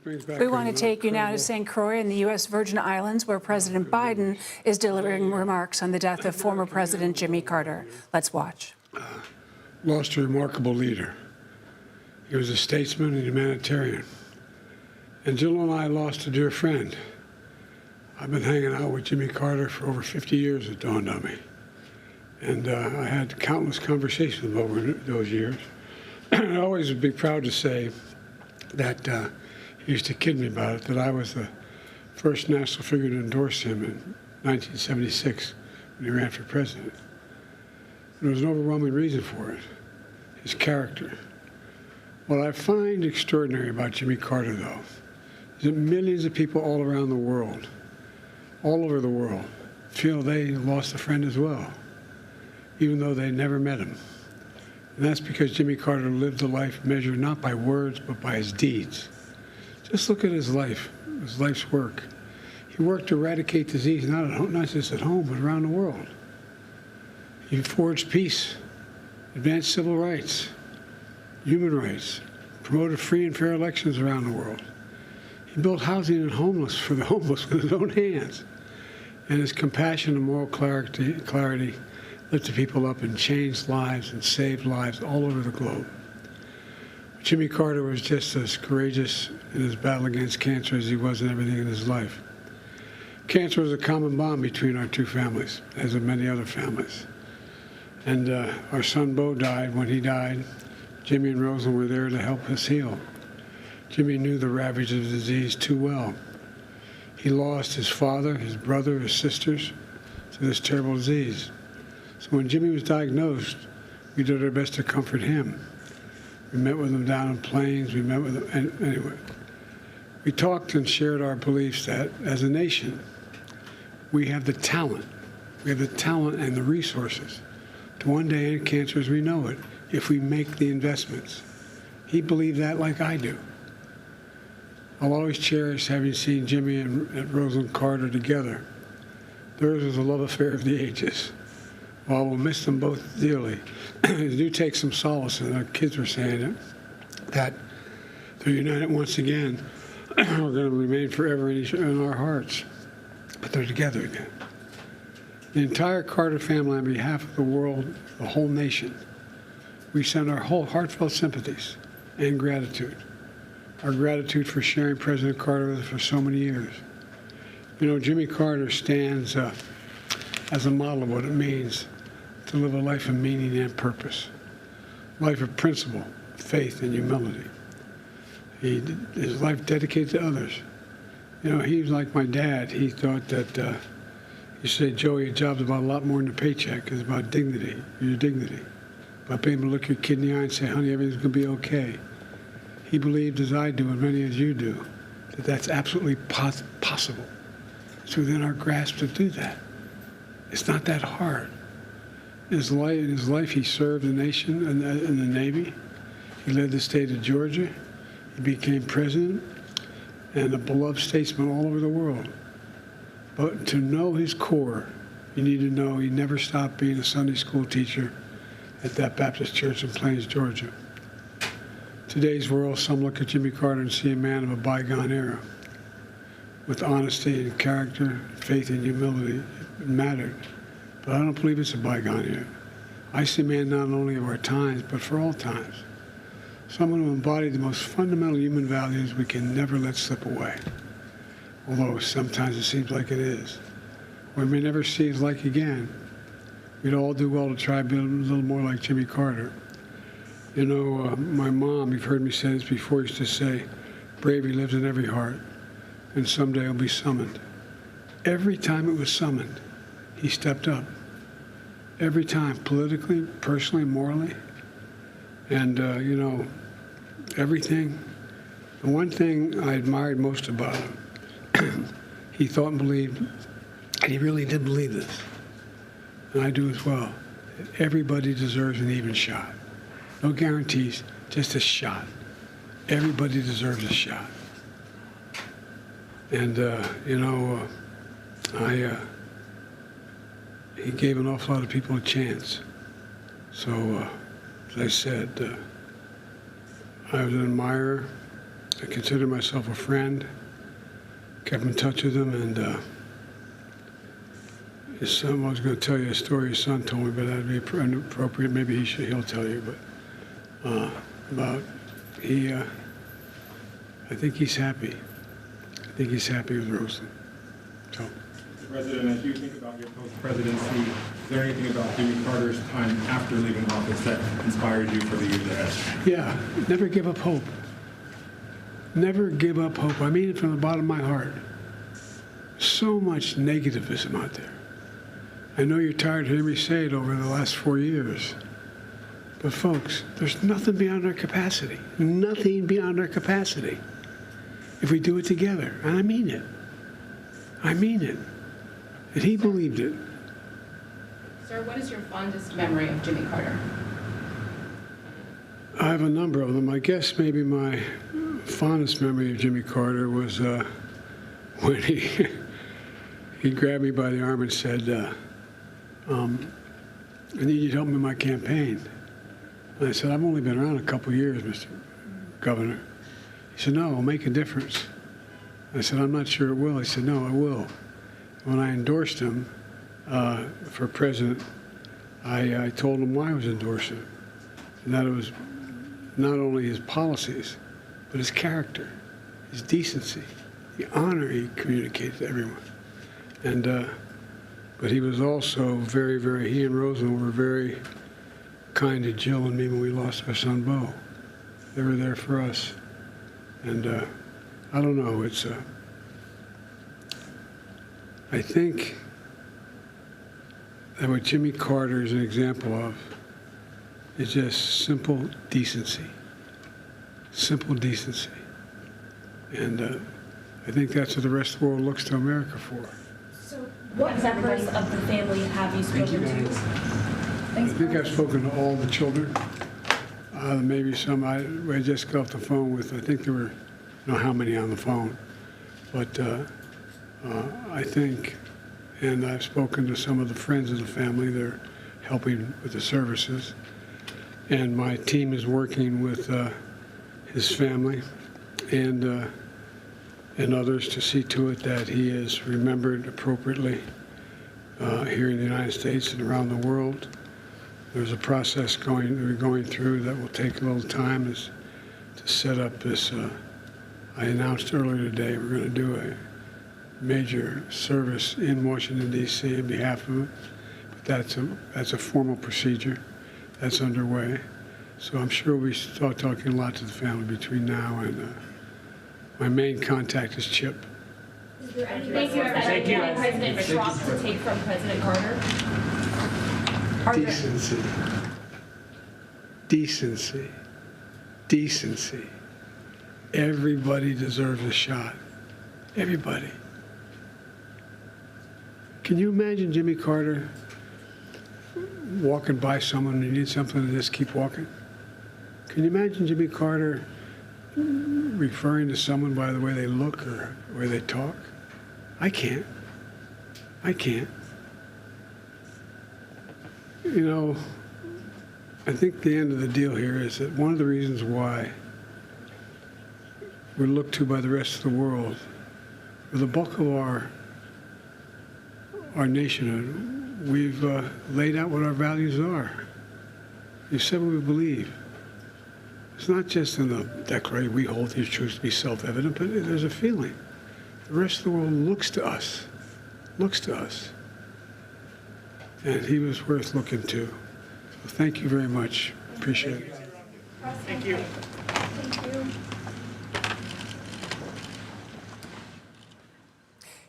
We want to take you now to St. Croix in the U.S. Virgin Islands, where President Biden is delivering remarks on the death of former President Jimmy Carter. Let's watch. Lost a remarkable leader. He was a statesman and humanitarian. And Jill and I lost a dear friend. I've been hanging out with Jimmy Carter for over 50 years, it dawned on me. And I had countless conversations over those years. I always would be proud to say that he used to kid me about it, that I was the first national figure to endorse him in 1976 when he ran for president. There was an overwhelming reason for it, his character. What I find extraordinary about Jimmy Carter, though, is that millions of people all around the world, all over the world, feel they lost a friend as well, even though they never met him. And that's because Jimmy Carter lived a life measured not by words, but by his deeds. Just look at his life's work. He worked to eradicate disease, not just at home, but around the world. He forged peace, advanced civil rights, human rights, promoted free and fair elections around the world. He built housing for the homeless with his own hands. And his compassion and moral clarity lifted people up and changed lives and saved lives all over the globe. Jimmy Carter was just as courageous in his battle against cancer as he was in everything in his life. Cancer was a common bond between our two families, as in many other families. And our son Bo died. When he died, Jimmy and Rosalind were there to help us heal. Jimmy knew the ravage of the disease too well. He lost his father, his brother, his sisters to this terrible disease. So when Jimmy was diagnosed, we did our best to comfort him. We met with him down in Plains. We met with him anyway. We talked and shared our beliefs that as a nation, we have the talent. We have the talent and the resources to one day end cancer as we know it if we make the investments. He believed that like I do. I'll always cherish having seen Jimmy and Rosalind Carter together. Theirs was a love affair of the ages. While we'll miss them both dearly, I do take some solace in our kids were saying it, that they're united once again. We're going to remain forever in our hearts, but they're together again. The entire Carter family, on behalf of the world, the whole nation, we send our whole heartfelt sympathies and gratitude. Our gratitude for sharing President Carter with us for so many years. You know, Jimmy Carter stands as a model of what it means to live a life of meaning and purpose, a life of principle, faith, and humility. His life dedicated to others. You know, he was like my dad. He thought that, you say, Joey, your job's about a lot more than a paycheck. It's about dignity, your dignity. About being able to look your kid in the eye and say, honey, everything's going to be okay. He believed, as I do, and many as you do, that that's absolutely possible. It's within our grasp to do that. It's not that hard. In his life, he served the nation in the Navy. He led the state of Georgia. He became president and a beloved statesman all over the world. But to know his core, you need to know he never stopped being a Sunday school teacher at that Baptist church in Plains, Georgia. Today's world, some look at Jimmy Carter and see a man of a bygone era. With honesty and character, faith and humility, it mattered. But I don't believe it's a bygone era. I see a man not only of our times, but for all times. Someone who embodied the most fundamental human values we can never let slip away. Although sometimes it seems like it is. We may never see his like again. We'd all do well to try to be a little more like Jimmy Carter. You know, my mom, you've heard me say this before, used to say, bravery lives in every heart, and someday it'll be summoned. Every time it was summoned, he stepped up. Every time, politically, personally, morally. And, you know, everything. The one thing I admired most about him, he thought and believed, and he really did believe this, and I do as well, that everybody deserves an even shot. No guarantees, just a shot. Everybody deserves a shot. And, you know, he gave an awful lot of people a chance. So, as I said, I was an admirer, I consider myself a friend. Kept in touch with him, and his son, I was going to tell you a story his son told me, but that'd be inappropriate. Maybe he'll tell you, but about I think he's happy. I think he's happy with Roseland. So. Mr. President, as you think about your post-presidency, is there anything about Jimmy Carter's time after leaving office that inspired you for the years ahead? Yeah, never give up hope. Never give up hope. I mean it from the bottom of my heart. So much negativism out there. I know you're tired of hearing me say it over the last 4 years. But folks, there's nothing beyond our capacity. Nothing beyond our capacity. If we do it together. And I mean it. I mean it. And he believed it. Sir, what is your fondest memory of Jimmy Carter? I have a number of them. I guess maybe my fondest memory of Jimmy Carter was when he grabbed me by the arm and said, I need you to help me in my campaign. And I said, I've only been around a couple years, Mr. Governor. He said, no, it'll make a difference. I said, I'm not sure it will. He said, no, it will. When I endorsed him for president, I told him why I was endorsing him, and that it was not only his policies, but his character, his decency, the honor he communicated to everyone. And but he was also very, very, he and Roseland were very kind to Jill and me when we lost our son, Bo. They were there for us. And I don't know, I think that what Jimmy Carter is an example of is just simple decency. Simple decency. And I think that's what the rest of the world looks to America for. So what members of the family have you spoken to? I think I've spoken to all the children. Maybe some I just got off the phone with. I think there were, I don't know how many on the phone, but I think, and I've spoken to some of the friends of the family. They're helping with the services, and my team is working with his family and others to see to it that he is remembered appropriately here in the United States and around the world. There's a process we're going through that will take a little time to set up this. I announced earlier today we're going to do a major service in Washington, D.C. on behalf of him. But that's a formal procedure that's underway. So I'm sure we start talking a lot to the family between now and my main contact is Chip. Is there anything President Trump to take from President Carter? Decency. Decency. Decency. Everybody deserves a shot. Everybody. Can you imagine Jimmy Carter walking by someone and you need something and just keep walking? Can you imagine Jimmy Carter referring to someone by the way they look or the way they talk? I can't. I can't. You know, I think the end of the deal here is that one of the reasons why we're looked to by the rest of the world, for the bulk of our nationhood, we've laid out what our values are. We've said what we believe. It's not just in the Declaration, we hold these truths to be self-evident, but there's a feeling. The rest of the world looks to us. And he was worth looking to. So thank you very much. Appreciate it. Thank you. Thank you.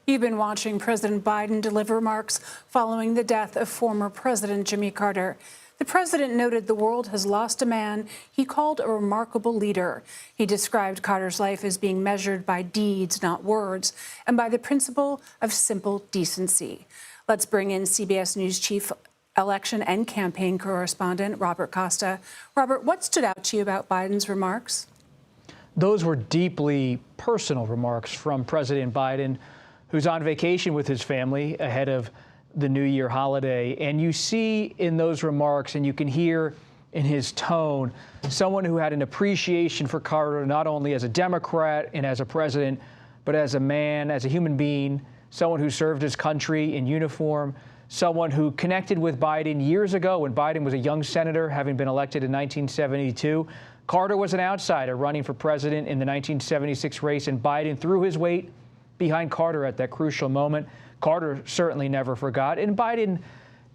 You've been watching President Biden deliver remarks following the death of former President Jimmy Carter. The president noted the world has lost a man he called a remarkable leader. He described Carter's life as being measured by deeds, not words, and by the principle of simple decency. Let's bring in CBS News chief election and campaign correspondent Robert Costa. Robert, what stood out to you about Biden's remarks? Those were deeply personal remarks from President Biden, who's on vacation with his family ahead of the New Year holiday. And you see in those remarks, and you can hear in his tone, someone who had an appreciation for Carter not only as a Democrat and as a president, but as a man, as a human being, someone who served his country in uniform, someone who connected with Biden years ago when Biden was a young senator, having been elected in 1972. Carter was an outsider running for president in the 1976 race, and Biden threw his weight behind Carter at that crucial moment. Carter certainly never forgot, and Biden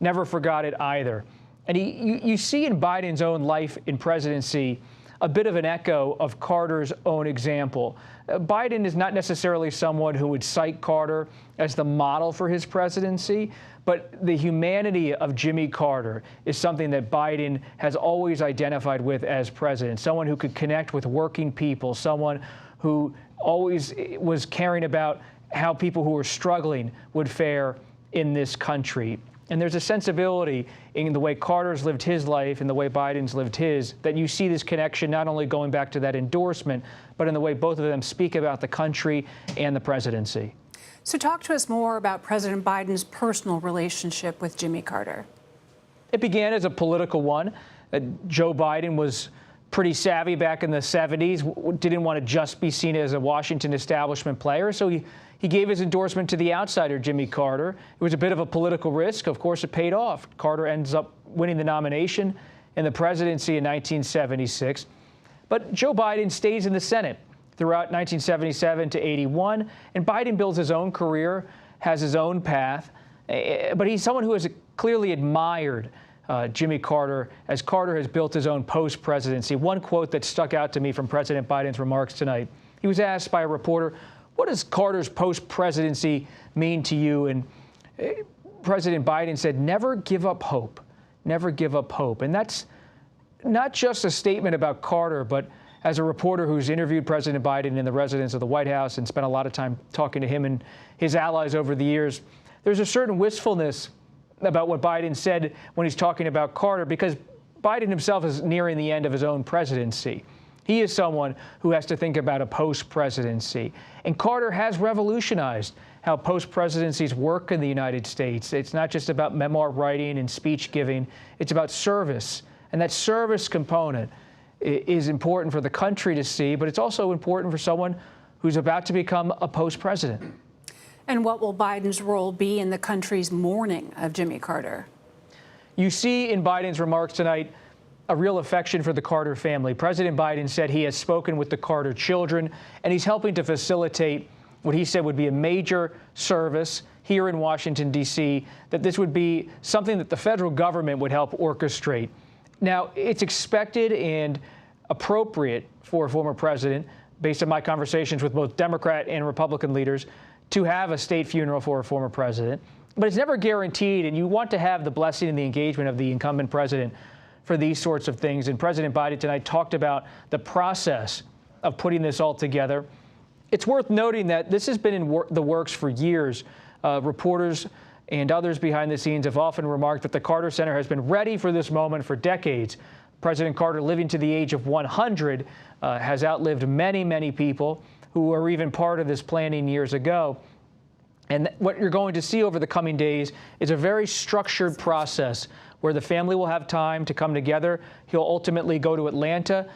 never forgot it either. And you see in Biden's own life in presidency a bit of an echo of Carter's own example. Biden is not necessarily someone who would cite Carter as the model for his presidency, but the humanity of Jimmy Carter is something that Biden has always identified with as president, someone who could connect with working people, someone who always was caring about how people who were struggling would fare in this country. And there's a sensibility in the way Carter's lived his life and the way Biden's lived his that you see this connection not only going back to that endorsement, but in the way both of them speak about the country and the presidency. So talk to us more about President Biden's personal relationship with Jimmy Carter. It began as a political one. Joe Biden was pretty savvy back in the 70s, didn't want to just be seen as a Washington establishment player, so he gave his endorsement to the outsider, Jimmy Carter. It was a bit of a political risk. Of course, it paid off. Carter ends up winning the nomination and the presidency in 1976. But Joe Biden stays in the Senate throughout 1977 to 81, and Biden builds his own career, has his own path, but he's someone who has clearly admired Jimmy Carter as Carter has built his own post-presidency. One quote that stuck out to me from President Biden's remarks tonight, he was asked by a reporter, what does Carter's post-presidency mean to you? And President Biden said, never give up hope, never give up hope. And that's not just a statement about Carter, but as a reporter who's interviewed President Biden in the residence of the White House and spent a lot of time talking to him and his allies over the years, there's a certain wistfulness about what Biden said when he's talking about Carter, because Biden himself is nearing the end of his own presidency. He is someone who has to think about a post-presidency. And Carter has revolutionized how post-presidencies work in the United States. It's not just about memoir writing and speech giving. It's about service. And that service component is important for the country to see, but it's also important for someone who's about to become a post-president. And what will Biden's role be in the country's mourning of Jimmy Carter? You see in Biden's remarks tonight a real affection for the Carter family. President Biden said he has spoken with the Carter children, and he's helping to facilitate what he said would be a major service here in Washington, D.C., that this would be something that the federal government would help orchestrate. Now, it's expected and appropriate for a former president, based on my conversations with both Democrat and Republican leaders, to have a state funeral for a former president. But it's never guaranteed, and you want to have the blessing and the engagement of the incumbent president for these sorts of things. And President Biden tonight talked about the process of putting this all together. It's worth noting that this has been in the works for years. Reporters and others behind the scenes have often remarked that the Carter Center has been ready for this moment for decades. President Carter, living to the age of 100, has outlived many, many people who were even part of this planning years ago. And what you're going to see over the coming days is a very structured process where the family will have time to come together. He'll ultimately go to Atlanta.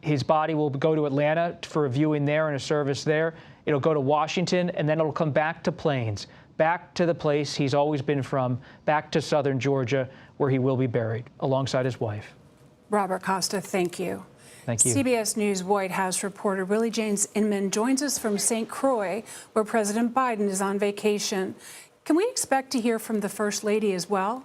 His body will go to Atlanta for a viewing there and a service there. It'll go to Washington, and then it'll come back to Plains, back to the place he's always been from, back to southern Georgia, where he will be buried alongside his wife. Robert Costa, thank you. Thank you. CBS News White House reporter Willie James Inman joins us from St. Croix, where President Biden is on vacation. Can we expect to hear from the First Lady as well?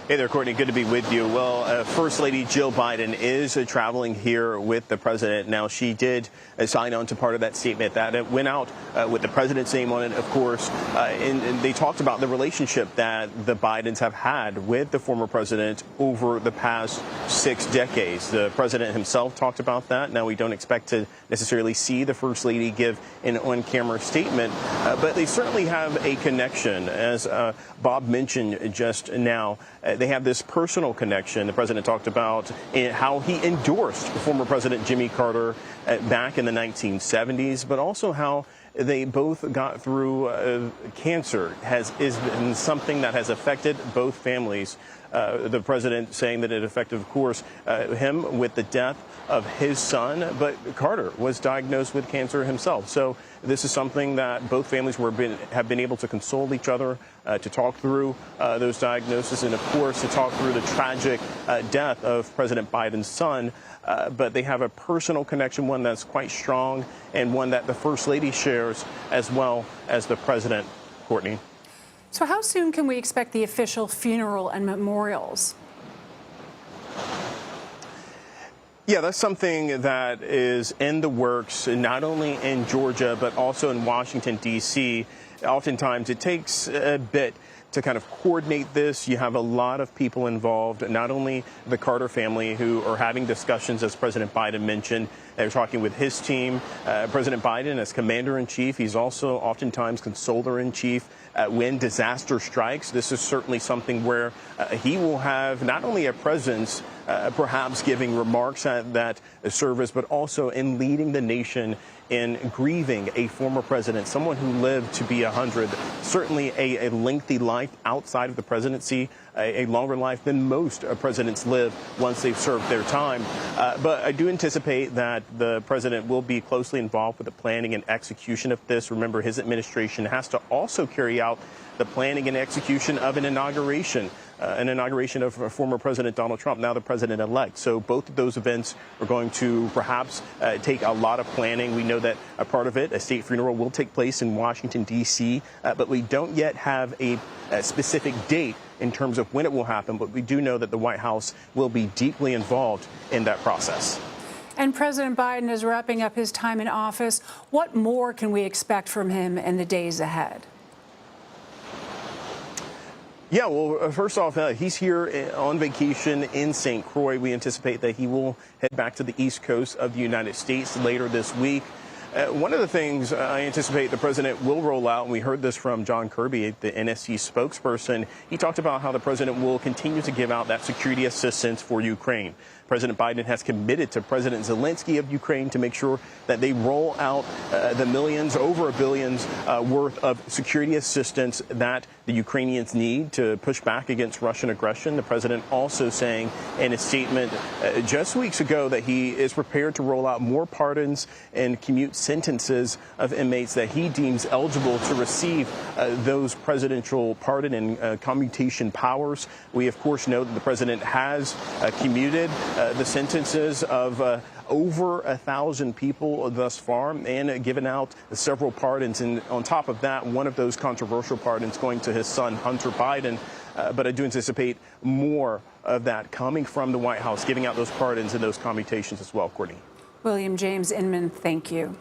Hey there, Courtney. Good to be with you. Well, First Lady Jill Biden is traveling here with the president. Now, she did sign on to part of that statement that it went out with the president's name on it, of course. And they talked about the relationship that the Bidens have had with the former president over the past 6 decades. The president himself talked about that. Now, we don't expect to necessarily see the First Lady give an on-camera statement, but they certainly have a connection. As Bob mentioned just now, they have this personal connection. The president talked about how he endorsed former President Jimmy Carter back in the 1970s, but also how they both got through cancer is been something that has affected both families The president saying that it affected, of course, him with the death of his son, but Carter was diagnosed with cancer himself. So this is something that both families have been able to console each other, to talk through those diagnoses, and of course to talk through the tragic death of President Biden's son. But they have a personal connection, one that's quite strong, and one that the First Lady shares as well as the president. Courtney. So how soon can we expect the official funeral and memorials? Yeah, that's something that is in the works, not only in Georgia, but also in Washington, D.C. Oftentimes it takes a bit to kind of coordinate this. You have a lot of people involved, not only the Carter family, who are having discussions, as President Biden mentioned. They're talking with his team. President Biden as commander-in-chief. He's also oftentimes consoler-in-chief when disaster strikes. This is certainly something where he will have not only a presence, perhaps giving remarks at that service, but also in leading the nation in grieving a former president, someone who lived to be 100, certainly a lengthy life outside of the presidency, a longer life than most presidents live once they've served their time. But I do anticipate that the president will be closely involved with the planning and execution of this. Remember, his administration has to also carry out the planning and execution of an inauguration of former President Donald Trump, now the president-elect. So both of those events are going to perhaps take a lot of planning. We know that a part of it, a state funeral, will take place in Washington, D.C., but we don't yet have a specific date in terms of when it will happen. But we do know that the White House will be deeply involved in that process. And President Biden is wrapping up his time in office. What more can we expect from him in the days ahead? Yeah, well, first off, he's here on vacation in St. Croix. We anticipate that he will head back to the East Coast of the United States later this week. One of the things I anticipate the president will roll out, and we heard this from John Kirby, the NSC spokesperson. He talked about how the president will continue to give out that security assistance for Ukraine. President Biden has committed to President Zelensky of Ukraine to make sure that they roll out the millions, over $1 billion worth of security assistance that the Ukrainians need to push back against Russian aggression. The president also saying in a statement just weeks ago that he is prepared to roll out more pardons and commute sentences of inmates that he deems eligible to receive those presidential pardon and commutation powers. We, of course, know that the president has commuted the sentences of over 1,000 people thus far and given out several pardons. And on top of that, one of those controversial pardons going to his son, Hunter Biden. But I do anticipate more of that coming from the White House, giving out those pardons and those commutations as well, Courtney. William James Inman, thank you.